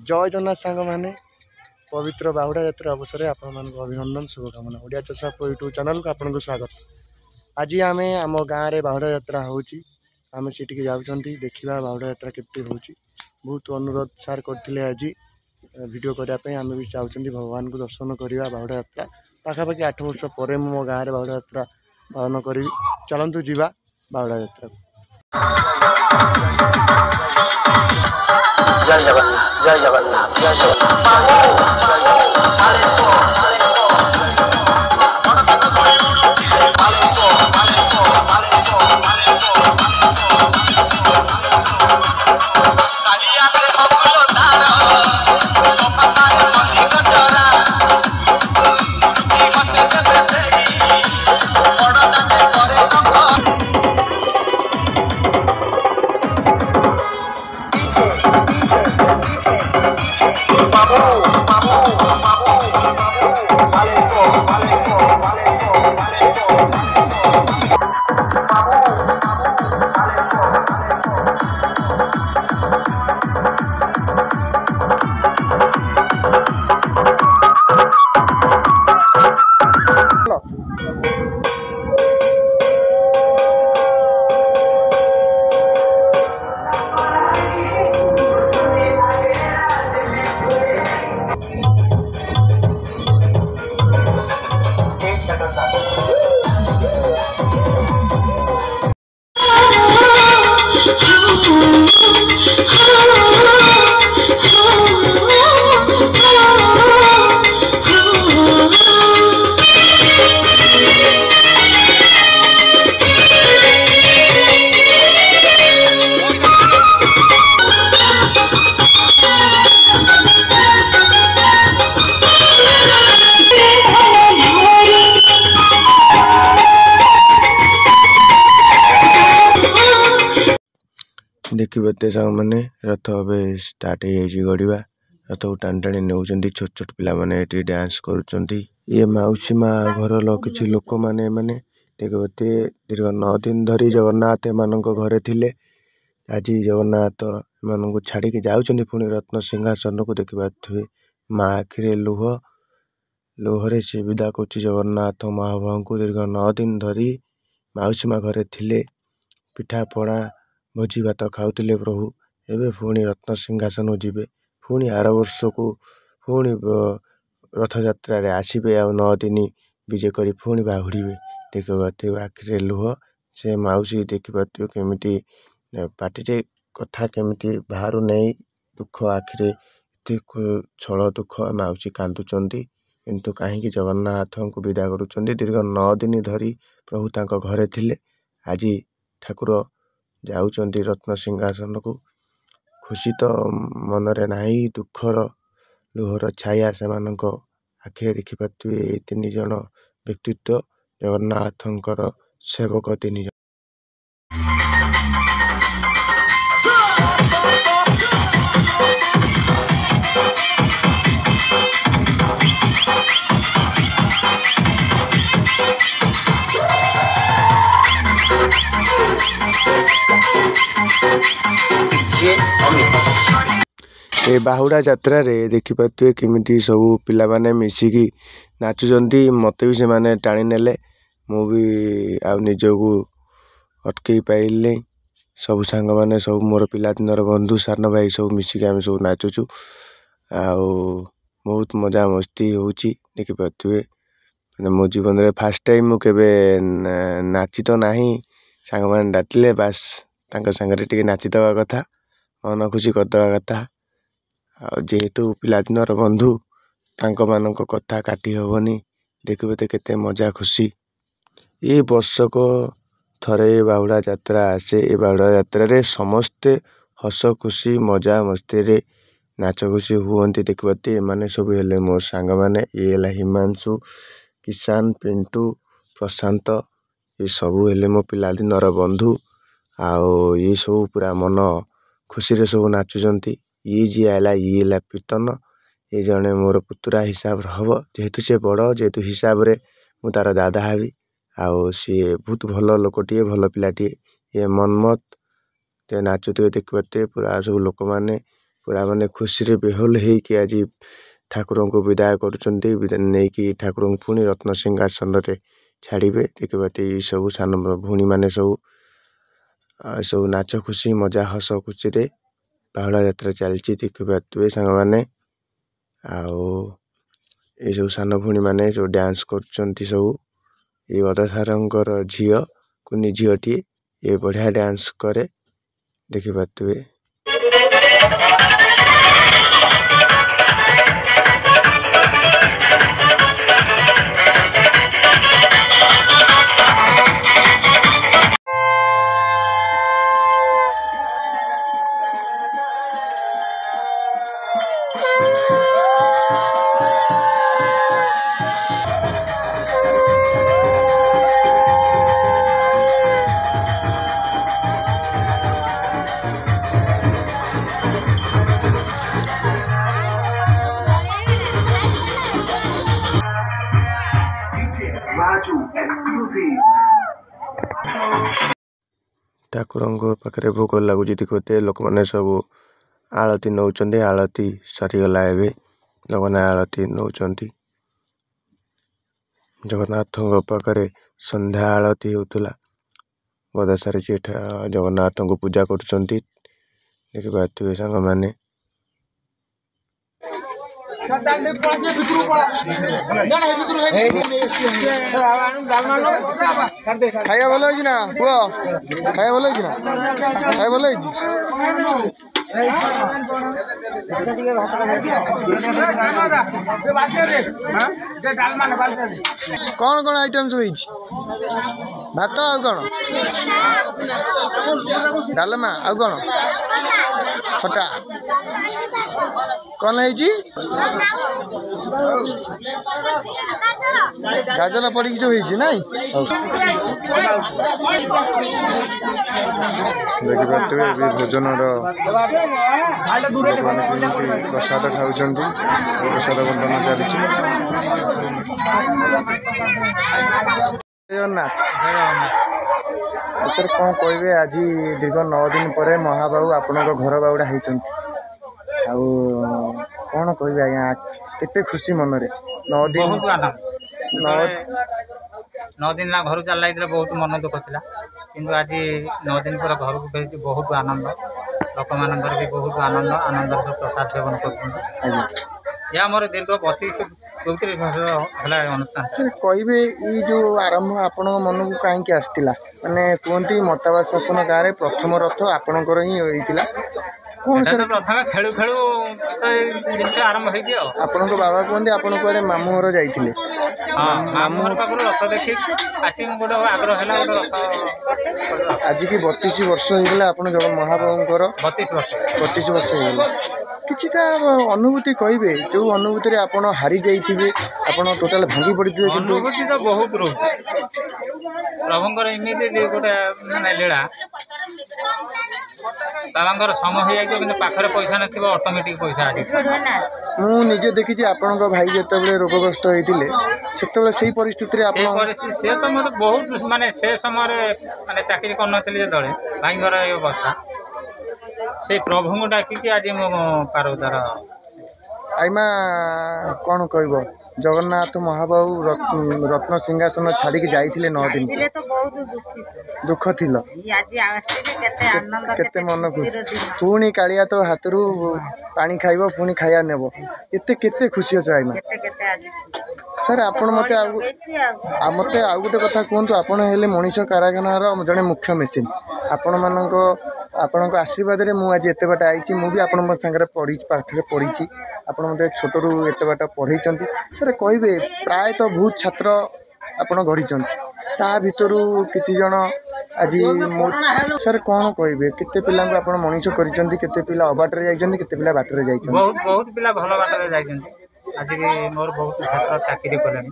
जय जगन्नाथ सांग मैंने पवित्र बाहुड़ा यात्रा अवसर आपण मान अभिनंदन शुभकामना ओडिया चषा यूट्यूब चैनल को आपको स्वागत। आज आम आम गाँव में बाहुड़ा यात्रा होची आम से जाऊँगी देखा बाहुड़ा यात्रा केमती होची बहुत अनुरोध सार करते आज वीडियो करने आम भी चाहते भगवान को दर्शन करवा बाहुड़ा यात्रा पाखापाखि 8 वर्ष पर मो गाँव में बाहुड़ा यात्रा पालन करी चलतु जीवा बाहुड़ा यात्रा। जय जगन्नाथ जय जगन्नाथ जय जगन्नाथ देखिए साहब मैंने रथ ए स्टार्ट हो गड़िया रथ को टाणी टाणी नौ छोट छोट पिला माने डांस करुँच ये मौसी माँ घर किसी लोक मैंने देखते दीर्घ 9 दिन धरी जगन्नाथ एम घरे थिले आज जगन्नाथ एम छाड़ी जाऊँ पुणी रत्न सिंहासन को देखि पारे माँ आखिरे लुह लुहरे से विदा कर जगन्नाथ महाप्रभु को दीर्घ 9 दिन धरी मौसी माँ घरे थिले पिठा पणा भोजी भात खाऊले प्रभु एवं पुणी रत्न सिंहासन जीवे पुणी आर वर्ष को पुणी रथ यात्रा आसबे आ 9 दिन विजे कर पुणी बाहुड़े देखिए आखिरे लुह से मौसी देखिए केमी पार्टी कथा केमी बाहर नहीं दुख आखिरे छल दुख मौसी कांदुंट किंतु कहीं जगन्नाथ को विदा करुँच दीर्घ 9 दिन धरी प्रभु तांको घरे थिले आज ठाकुर जाऊँच रत्न सिंहासन को खुशी तो मनरे नाही दुखर लुहर छाया से आखिरे देखिपारे 3 जन व्यक्तित्व जगन्नाथंकर सेवक 3 जन। ए बाहुड़ा यात्रा रे देखि पारे केमिति सब पिला माने मिसिकी नाचुंट मत भी से टाणी नेले मु भी आ निजको अटकई पाइले सब सांग मैंने सब मोर पिलादिन बंधु सान भाई सब मिसिकी आम सब नाचुचु आ बहुत मजा मस्ती होची देखि पारे मो जीवन में फास्ट टाइम मुझे नाची तो ना सांग मैंने डाटिले बास सांगे टे नाचिदवा कथा मन खुशी करदवा कथा जेहेतु पिलादिन बंधु मान कथा काटी हेनी देखिए तो केते मजा खुशी ये वर्षक थरे बाहुड़ा यात्रा आसे ए बाहुड़ा यात्रा रे समस्ते हस खुशी मजा मस्ती रे नाच खुशी हुअंती देखिए माने सब हेले मो सांग माने ये हिमांशु किसान पिंटू प्रशांत ये सबू हेले मो पिलादिन बंधु आओ ये सब पूरा मन खुशी रे सब नाचुंट ये जी आला ये कीर्तन ये जड़े मोर पुतुरा हिसाब हम जेहेतु सी बड़ जेहेतु हिसाब रे मु तार दादा हाबी आउ सी बहुत भल लोकटे भल पिलाटे ये मनमत ते नाचुते देखिए पूरा सब लोक मैंने पूरा माने खुशी रे बेहोल ହେଇକି ଆଜି ଠାକୁରଙ୍କୁ ବିଦାୟ କରୁଛନ୍ତି ନେଇକି ଠାକୁରଙ୍କୁ ପୁଣି ରତ୍ନ ସିଂହାସନରେ ଛାଡ଼ିବେ। ଦେଖିବାତେ ଏଇ ସବୁ ସାନ ଭଉଣୀ ମାନେ ସବୁ ନାଚ ଖୁସି ମଜା ହସ ଖୁସିରେ ବାହୁଡ଼ା ଯାତ୍ରା ଚାଲିଛି ଦେଖିପାରୁଥିବେ ସାଙ୍ଗମାନେ। ଆଉ ଏଇ ସବୁ ସାନ ଭଉଣୀ ମାନେ ସବୁ ଡ୍ୟାନ୍ସ କରୁଛନ୍ତି ସବୁ। ଏଇ ଅଦା ସାରଙ୍କର ଝିଅ କୁନି ଝିଅଟିଏ ଏ ବଢ଼ିଆ ଡ୍ୟାନ୍ସ କରେ ଦେଖିପାରୁଥିବେ। ଠାକୁରଙ୍କ ପାଖରେ ଭୋଗ ଲାଗୁଛି ଦେଖିତେ ଲୋକମାନେ ସବୁ ଆଳତି ନଉଛନ୍ତି। ଆଳତି ସରିଗଲା ଏବେ ଜଗନ୍ନାଥ ଆଳତି ନଉଛନ୍ତି। ଜଗନ୍ନାଥଙ୍କ ପାଖରେ ସନ୍ଧ୍ୟା ଆଳତି ହେଉଥିଲା। ଗଦାସାରେ ସେ ଜଗନ୍ନାଥଙ୍କୁ ପୂଜା କରୁଛନ୍ତି ଦେଖିପାରୁଥିବେ ସାଙ୍ଗମାନେ। ଖାଇବା ଭଲ ହେଇଛି ନା ପୁଅ? ଖାଇବା ଭଲ ହେଇଛି ନା? ଖାଇବା ଭଲ ହେଇଛି? କଣ କଣ ଆଇଟମ୍ ସବୁ ହେଇଛି? ଭାତ ଆଉ କଣ? ଡାଲମା ଆଉ କଣ? ଖଟା କଣ ହେଇଛି? ଗାଜର ପଡ଼ିକି ସବୁ ହେଇଛି ନାଇଁ? ଦେଖିପାରୁଥିବେ ଏବେ ଭୋଜନର ଲୋକମାନେ କେମିତି ପ୍ରସାଦ ଖାଉଛନ୍ତି। ପ୍ରସାଦ ବଣ୍ଟନ ଚାଲିଛି। ଜଗନ୍ନାଥ ସାର୍ କ'ଣ କହିବେ? ଆଜି ଦୀର୍ଘ 9 ଦିନ ପରେ ମହାବାହୁ ଆପଣଙ୍କ ଘର ବାହୁଡ଼ା ହେଇଛନ୍ତି। ଆଉ କ'ଣ କହିବେ ଆଜ୍ଞା? କେତେ ଖୁସି ମନରେ? 9 ଦିନ 9 ଦିନ ହେଲା ଘରୁ ଚାଲି ଯାଇଥିଲେ ବହୁତ ମନ ଦୁଃଖ ଥିଲା, କିନ୍ତୁ ଆଜି 9 ଦିନ ପରେ ଘରକୁ ଫେରିଛି ବହୁତ ଆନନ୍ଦ। ଲୋକମାନଙ୍କର ବି ବହୁତ ଆନନ୍ଦର ସହ ପ୍ରସାଦ ସେବନ କରୁଛନ୍ତି। ଏହା ମୋର ଦୀର୍ଘ 32-33 ବର୍ଷ ହେଲା ଅନୁଷ୍ଠାନ। ସାର୍ କହିବେ ଏଇ ଯେଉଁ ଆରମ୍ଭ ଆପଣଙ୍କ ମନକୁ କାହିଁକି ଆସିଥିଲା? ମାନେ କୁହନ୍ତି ମତାବାସ ଶାସନ ଗାଁରେ ପ୍ରଥମ ରଥ ଆପଣଙ୍କର ହିଁ ହେଇଥିଲା। କ'ଣ ସାର୍? ପ୍ରଥମେ ଖେଳୁ ଖେଳୁ ଜିନିଷ ଆରମ୍ଭ ହେଇଛି ଆଉ। ଆପଣଙ୍କ ବାବା କୁହନ୍ତି ଆପଣ କୁଆଡ଼େ ମାମୁଁ ଘର ଯାଇଥିଲେ? ହଁ, ମାମୁଁ ଘର ପାଖରୁ ରଥ ଦେଖିକି ଆସି ଗୋଟେ ଆଗ୍ରହ ହେଲା ଗୋଟେ ରଥ। ଆଜିକି 32 ବର୍ଷ ହେଇଗଲା ଆପଣ ମହାବାବୁଙ୍କର? 32 ବର୍ଷ ହେଇଗଲା। କିଛିଟା ଅନୁଭୂତି କହିବେ ଯେଉଁ ଅନୁଭୂତିରେ ଆପଣ ହାରି ଯାଇଥିବେ, ଆପଣ ଟୋଟାଲ ଭାଙ୍ଗି ପଡ଼ିଥିବେ? କିନ୍ତୁ ଅନୁଭୂତି ତ ବହୁତ ରହୁଛି। ପ୍ରଭୁଙ୍କର ଏମିତି ଗୋଟେ ମାନେ ଲୀଳା। ବାବାଙ୍କର ସମୟ ହେଇଯାଇଥିବ କିନ୍ତୁ ପାଖରେ ପଇସା ନଥିବ, ଅଟୋମେଟିକ୍ ପଇସା ଆସିବ। ମୁଁ ନିଜେ ଦେଖିଛି ଆପଣଙ୍କ ଭାଇ ଯେତେବେଳେ ରୋଗଗ୍ରସ୍ତ ହେଇଥିଲେ ସେତେବେଳେ ସେଇ ପରିସ୍ଥିତିରେ ଆପଣ ସେ ତ ମୋତେ ବହୁତ ମାନେ ସେ ସମୟରେ ମାନେ ଚାକିରି କରିନଥିଲି ଯେତେବେଳେ ଭାଇଙ୍କର ଏ ଅବସ୍ଥା, ସେଇ ପ୍ରଭୁଙ୍କୁ ଡାକିକି ଆଜି ମୋ ପାର ଉଦ୍ଧାର। ଆଇମା କ'ଣ କହିବ? ଜଗନ୍ନାଥ ମହାବାହୁ ରତ୍ନ ସିଂହାସନ ଛାଡ଼ିକି ଯାଇଥିଲେ 9 ଦିନ। ଦୁଃଖ ଥିଲ? କେତେ ମନ ଖୁସି। ପୁଣି କାଳିଆ ତ ହାତରୁ ପାଣି ଖାଇବ, ପୁଣି ଖାଇବା ନେବ। କେତେ ଖୁସି ଅଛ ଆଇମା? ସାର୍ ଆପଣ ମୋତେ ଆଉ ଗୋଟେ କଥା କୁହନ୍ତୁ। ଆପଣ ହେଲେ ମଣିଷ କାରଖାନାର ଜଣେ ମୁଖ୍ୟ ମେସିନ୍। ଆପଣଙ୍କ ଆଶୀର୍ବାଦରେ ମୁଁ ଆଜି ଏତେ ବାଟ ଆଇଛି। ମୁଁ ବି ଆପଣଙ୍କ ସାଙ୍ଗରେ ପାଠରେ ପଢ଼ିଛି। ଆପଣ ମୋତେ ଛୋଟରୁ ଏତେ ବାଟ ପଢ଼େଇଛନ୍ତି। ସାର୍ କହିବେ ପ୍ରାୟତଃ ବହୁତ ଛାତ୍ର ଆପଣ ଗଢ଼ିଛନ୍ତି, ତା ଭିତରୁ କିଛି ଜଣ ଆଜି ସାର୍ କ'ଣ କହିବେ? କେତେ ପିଲାଙ୍କୁ ଆପଣ ମଣିଷ କରିଛନ୍ତି? କେତେ ପିଲା ଅବାଟରେ ଯାଇଛନ୍ତି? କେତେ ପିଲା ବାଟରେ ଯାଇଛନ୍ତି? ବହୁତ ପିଲା ଭଲ ବାଟରେ ଯାଇଛନ୍ତି। ଆଜି ବି ମୋର ବହୁତ ଛାତ୍ର ଚାକିରି କଲେଣି।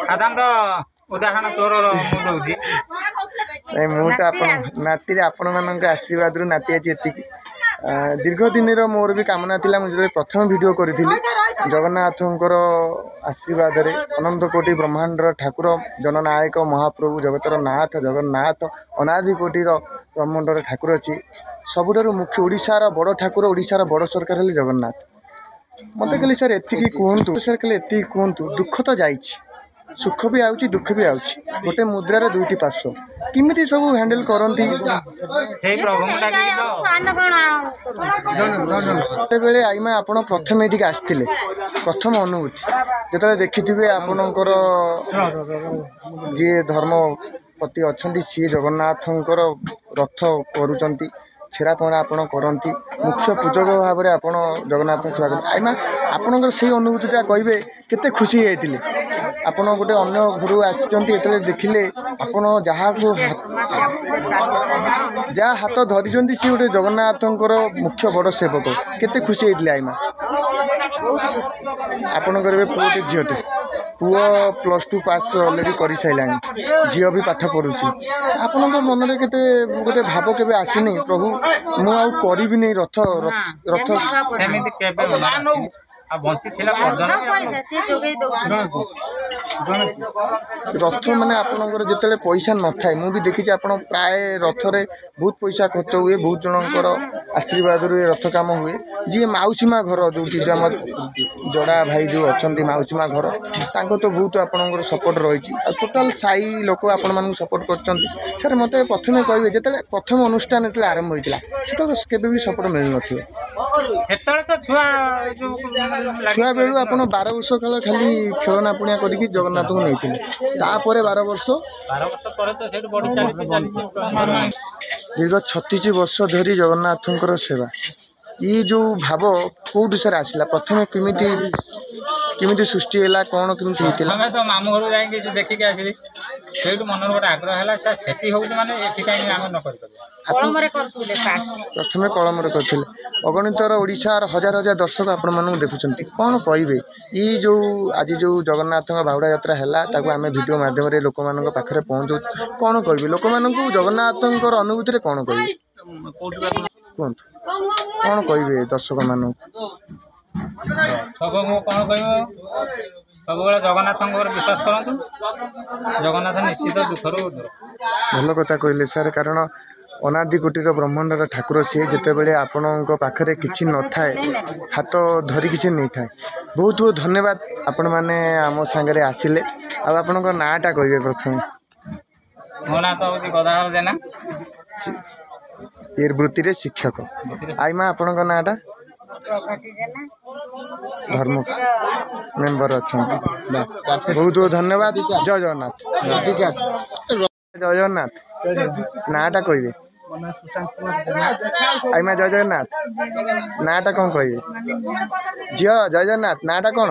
ସାଧାରଣତଃ ଉଦାହରଣ ତୋର ମୁଁ ଦେଉଛି। ମୁଁ ତ ନାତିରେ ଆପଣମାନଙ୍କ ଆଶୀର୍ବାଦରୁ ନାତି ଆଜି ଏତିକି। ଦୀର୍ଘ ଦିନର ମୋର ବି କାମନା ଥିଲା। ମୁଁ ଯେତେବେଳେ ପ୍ରଥମ ଭିଡ଼ିଓ କରିଥିଲି, ଜଗନ୍ନାଥଙ୍କର ଆଶୀର୍ବାଦରେ ଅନନ୍ତ କୋଟି ବ୍ରହ୍ମାଣ୍ଡର ଠାକୁର ଜନନାୟକ ମହାପ୍ରଭୁ ଜଗତର ନାଥ ଜଗନ୍ନାଥ ଅନାଦି କୋଟିର ବ୍ରହ୍ମାଣ୍ଡର ଠାକୁର ଅଛି। ସବୁଠାରୁ ମୁଖ୍ୟ ଓଡ଼ିଶାର ବଡ଼ ଠାକୁର ଓଡ଼ିଶାର ବଡ଼ ସରକାର ହେଲେ ଜଗନ୍ନାଥ। ମୋତେ କହିଲେ ସାର୍ ଏତିକି କୁହନ୍ତୁ, ସାର୍ କହିଲେ ଏତିକି କୁହନ୍ତୁ, ଦୁଃଖ ତ ଯାଇଛି, ସୁଖ ବି ଆଉଛି ଦୁଃଖ ବି ଆଉଛି, ଗୋଟେ ମୁଦ୍ରାର ଦୁଇଟି ପାର୍ଶ୍ୱ, କେମିତି ସବୁ ହ୍ୟାଣ୍ଡେଲ କରନ୍ତି? ସେଇ ପ୍ରଭୁଙ୍କୁ ଡାକିକି ତ ସେତେବେଳେ ଆଇମା ଆପଣ ପ୍ରଥମେ ଏଠିକି ଆସିଥିଲେ, ପ୍ରଥମ ଅନୁଭୂତି ଯେତେବେଳେ ଦେଖିଥିବେ ଆପଣଙ୍କର ଯିଏ ଧର୍ମପତି ଅଛନ୍ତି ସିଏ ଜଗନ୍ନାଥଙ୍କର ରଥ କରୁଛନ୍ତି, ଛେରା ପହଁରା ଆପଣ କରନ୍ତି, ମୁଖ୍ୟ ପୂଜକ ଭାବରେ ଆପଣ ଜଗନ୍ନାଥଙ୍କ ସେବା କରନ୍ତି। ଆଇମା ଆପଣଙ୍କର ସେଇ ଅନୁଭୂତିଟା କହିବେ, କେତେ ଖୁସି ହେଇଯାଇଥିଲେ? ଆପଣ ଗୋଟେ ଅନ୍ୟ ଘରୁ ଆସିଛନ୍ତି, ଯେତେବେଳେ ଦେଖିଲେ ଆପଣ ଯାହା ହାତ ଧରିଛନ୍ତି ସିଏ ଗୋଟେ ଜଗନ୍ନାଥଙ୍କର ମୁଖ୍ୟ ବଡ଼ ସେବକ, କେତେ ଖୁସି ହେଇଥିଲେ ଆଇମା? ଆପଣଙ୍କର ଏବେ ପୁଅଟେ ଝିଅଟେ, ପୁଅ +2 ପାସ୍ ଅଲରେଡ଼ି କରିସାରିଲାଣି, ଝିଅ ବି ପାଠ ପଢ଼ୁଛି, ଆପଣଙ୍କ ମନରେ କେତେ ଗୋଟେ ଭାବ କେବେ ଆସିନି, ପ୍ରଭୁ ମୁଁ ଆଉ କରିବିନି ରଥ? ସେମିତି କେବେ ଆଉ ବଞ୍ଚିଥିଲା ରଥ ମାନେ ଆପଣଙ୍କର ଯେତେବେଳେ ପଇସା ନଥାଏ, ମୁଁ ବି ଦେଖିଛି ଆପଣ ପ୍ରାୟ ରଥରେ ବହୁତ ପଇସା ଖର୍ଚ୍ଚ ହୁଏ, ବହୁତ ଜଣଙ୍କର ଆଶୀର୍ବାଦରୁ ଏ ରଥ କାମ ହୁଏ। ଯିଏ ମାଉସୀ ମା ଘର ଯେଉଁଠି ଆମ ଜଡ଼ା ଭାଇ ଯେଉଁ ଅଛନ୍ତି ମାଉସୀ ମା ଘର, ତାଙ୍କ ତ ବହୁତ ଆପଣଙ୍କର ସପୋର୍ଟ ରହିଛି, ଆଉ ଟୋଟାଲ ସାହି ଲୋକ ଆପଣମାନଙ୍କୁ ସପୋର୍ଟ କରୁଛନ୍ତି। ସାର୍ ମୋତେ ପ୍ରଥମେ କହିବେ, ଯେତେବେଳେ ପ୍ରଥମ ଅନୁଷ୍ଠାନ ଯେତେବେଳେ ଆରମ୍ଭ ହୋଇଥିଲା ସେତେବେଳେ କେବେ ବି ସପୋର୍ଟ ମିଳୁନଥିବ? ସେତେବେଳେ ତ ଛୁଆ ବେଳୁ ଆପଣ 12 ବର୍ଷ କାଳ ଖାଲି ଖେଳନା ପୁଣିଆ କରିକି ଜଗନ୍ନାଥଙ୍କୁ ନେଇଥିଲେ, ତାପରେ 12 ବର୍ଷ ପରେ ତ ସେଇଠୁ ବଢି ଚାଲିଛି। ଦୀର୍ଘ 36 ବର୍ଷ ଧରି ଜଗନ୍ନାଥଙ୍କର ସେବା, ଇଏ ଯେଉଁ ଭାବ କେଉଁଠୁ ସାର୍ ଆସିଲା? ପ୍ରଥମେ କେମିତି ସୃଷ୍ଟି ହେଲା, କ'ଣ କେମିତି ହେଇଥିଲା? ଆମେ ତ ମାମୁଁ ଘରକୁ ଯାଇକି ଦେଖିକି ଆସିଲି, ସେଇଠୁ ମନରେ ଗୋଟେ ଆଗ୍ରହ ହେଲା, ସେଠି ହେଉଛି ମାନେ ଏଠି କାହିଁକି ଆମେ ନ କରିପାରିବା। ପ୍ରଥମେ କଳମରେ କରିଥିଲେ। ଅଗଣିତର ଓଡ଼ିଶାର ହଜାର ହଜାର ଦର୍ଶକ ଆପଣମାନଙ୍କୁ ଦେଖୁଛନ୍ତି, କ'ଣ କହିବେ? ଏଇ ଯେଉଁ ଆଜି ଯେଉଁ ଜଗନ୍ନାଥଙ୍କ ବାହୁଡ଼ା ଯାତ୍ରା ହେଲା, ତାକୁ ଆମେ ଭିଡ଼ିଓ ମାଧ୍ୟମରେ ଲୋକମାନଙ୍କ ପାଖରେ ପହଞ୍ଚଉଛୁ, କ'ଣ କହିବେ ଲୋକମାନଙ୍କୁ? ଜଗନ୍ନାଥଙ୍କର ଅନୁଭୂତିରେ କ'ଣ କହିବେ କୁହନ୍ତୁ? କ'ଣ କହିବେ ଦର୍ଶକମାନଙ୍କୁ? ଦର୍ଶକଙ୍କୁ କ'ଣ କହିବ? ସବୁବେଳେ ଜଗନ୍ନାଥଙ୍କର ବିଶ୍ୱାସ କରନ୍ତୁ, ଜଗନ୍ନାଥ ନିଶ୍ଚିତ ଦୁଃଖରୁ ଦୂର। ଭଲ କଥା କହିଲେ ସାର୍, କାରଣ ଅନାଦି କୋଟିର ବ୍ରହ୍ମାଣ୍ଡର ଠାକୁର ସିଏ, ଯେତେବେଳେ ଆପଣଙ୍କ ପାଖରେ କିଛି ନଥାଏ ହାତ ଧରିକି ସେ ନେଇଥାଏ। ବହୁତ ବହୁତ ଧନ୍ୟବାଦ, ଆପଣମାନେ ଆମ ସାଙ୍ଗରେ ଆସିଲେ। ଆଉ ଆପଣଙ୍କ ନାଁଟା କହିବେ ପ୍ରଥମେ? ମୋ ନାଁ ତ ହେଉଛି ଗଦାଧର ଜେନା, ଏ ବୃତ୍ତିରେ ଶିକ୍ଷକ। ଆଇମା ଆପଣଙ୍କ ନାଁଟା? ଧର୍ମ ମେମ୍ବର ଅଛନ୍ତି। ବହୁତ ବହୁତ ଧନ୍ୟବାଦ, ଜୟ ଜଗନ୍ନାଥ। ଜୟ ଜଗନ୍ନାଥ, ନାଁଟା କହିବେ? ଆଇମା ଜୟ ଜଗନ୍ନାଥ, ନାଁଟା କ'ଣ କହିବେ? ଝିଅ ଜୟ ଜଗନ୍ନାଥ, ନାଁଟା କ'ଣ?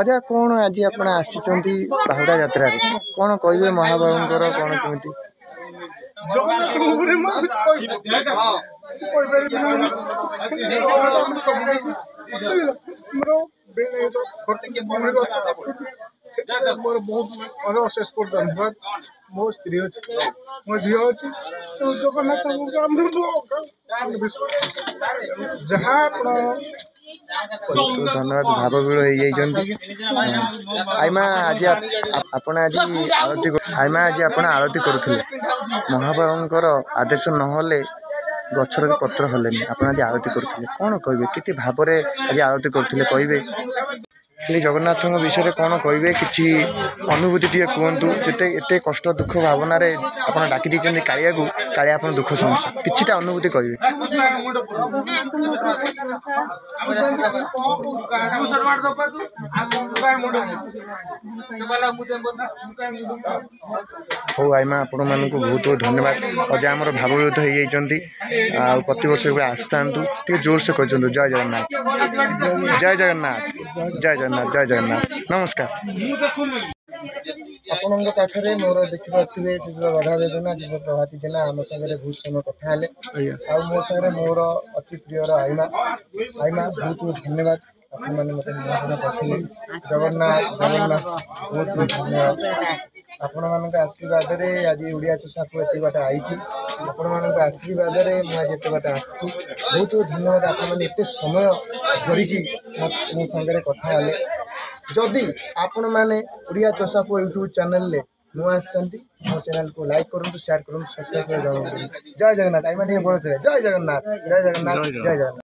ଅଜା କ'ଣ ଆଜି ଆପଣ ଆସିଛନ୍ତି ବାହୁଡ଼ା ଯାତ୍ରାରେ, କ'ଣ କହିବେ ମହାବାବୁଙ୍କର କ'ଣ କେମିତି? ମୋର ବହୁତ ଅଶେଷ ଧନ୍ୟବାଦ। ମୋ ସ୍ତ୍ରୀ ଅଛି, ମୋ ଝିଅ ଅଛି, ଜଗନ୍ନାଥଙ୍କୁ ଯାହା ଆପଣ ଧନ୍ୟବାଦ, ଭାବବିଳ ହେଇଯାଇଛନ୍ତି। ଆଇମା ଆଜି ଆପଣ ଆଳତି କରୁଥିଲେ, ମହାବାବୁଙ୍କର ଆଦେଶ ନହେଲେ ଗଛର ପତ୍ର ହଲେନି, ଆପଣ ଆଜି ଆଳତି କରୁଥିଲେ, କ'ଣ କହିବେ? କେତେ ଭାବରେ ଆଜି ଆଳତି କରୁଥିଲେ କହିବେ? ଖାଲି ଜଗନ୍ନାଥଙ୍କ ବିଷୟରେ କ'ଣ କହିବେ? କିଛି ଅନୁଭୂତି ଟିକେ କୁହନ୍ତୁ। ଯେତେ ଏତେ କଷ୍ଟ ଦୁଃଖ ଭାବନାରେ ଆପଣ ଡାକି ଦେଇଛନ୍ତି କାଳିଆକୁ, କାଳିଆ ଆପଣ ଦୁଃଖ ଶୁଣୁଛି, କିଛିଟା ଅନୁଭୂତି କହିବେ? ହଉ ଆଇମା, ଆପଣମାନଙ୍କୁ ବହୁତ ବହୁତ ଧନ୍ୟବାଦ। ଅଜା ଆମର ଭାବବିହତ ହେଇଯାଇଛନ୍ତି, ଆଉ ପ୍ରତିବର୍ଷ ଏଭଳି ଆସିଥାନ୍ତୁ, ଟିକେ ଜୋରସେ କହିଛନ୍ତି ଜୟ ଜଗନ୍ନାଥ, ଜୟ ଜଗନ୍ନାଥ, ଜୟ ଜଗନ୍ନାଥ, ଜୟ ଜଗନ୍ନାଥ, ନମସ୍କାର। ଆପଣଙ୍କ ପାଖରେ ମୋର ଦେଖିପାରୁଥିବେ ସେ ଯେଉଁ ଗଦାଧର ଜେନା, ଯୁବ ପ୍ରଭାତୀ ଜେନା ଆମ ସାଙ୍ଗରେ ବହୁତ ସମୟ କଥା ହେଲେ, ଆଉ ମୋ ସାଙ୍ଗରେ ମୋର ଅତି ପ୍ରିୟର ଆଇମା। ଆଇମା ବହୁତ ବହୁତ ଧନ୍ୟବାଦ, ଆପଣମାନେ ମୋତେ ନିମନ୍ତ୍ରଣ କରିଥିଲେ। ଜଗନ୍ନାଥ ଜଗନ୍ନାଥ, ବହୁତ ବହୁତ ଧନ୍ୟବାଦ। ଆପଣମାନଙ୍କ ଆଶୀର୍ବାଦରେ ଆଜି ଓଡ଼ିଆ ଚଷାକୁ ଏତେ ବାଟ ଆଇଛି, ଆପଣମାନଙ୍କ ଆଶୀର୍ବାଦରେ ମୁଁ ଆଜି ଏତେ ବାଟ ଆସିଛି। ବହୁତ ବହୁତ ଧନ୍ୟବାଦ, ଆପଣମାନେ ଏତେ ସମୟ ଧରିକି ମୋ ସାଙ୍ଗରେ କଥା ହେଲେ। ଯଦି ଆପଣମାନେ ଓଡ଼ିଆ ଚଷାକୁ ୟୁଟ୍ୟୁବ୍ ଚ୍ୟାନେଲରେ ନୂଆ ଆସିଛନ୍ତି ମୋ ଚ୍ୟାନେଲକୁ ଲାଇକ୍ କରନ୍ତୁ, ସେୟାର କରନ୍ତୁ, ସବସ୍କ୍ରାଇବ୍ କରି ଜୟ ଜଗନ୍ନାଥ। ଆଜ୍ଞା ଟିକେ ବଡ଼ ଜୟ ଜଗନ୍ନାଥ, ଜୟ ଜଗନ୍ନାଥ, ଜୟ ଜଗନ୍ନାଥ।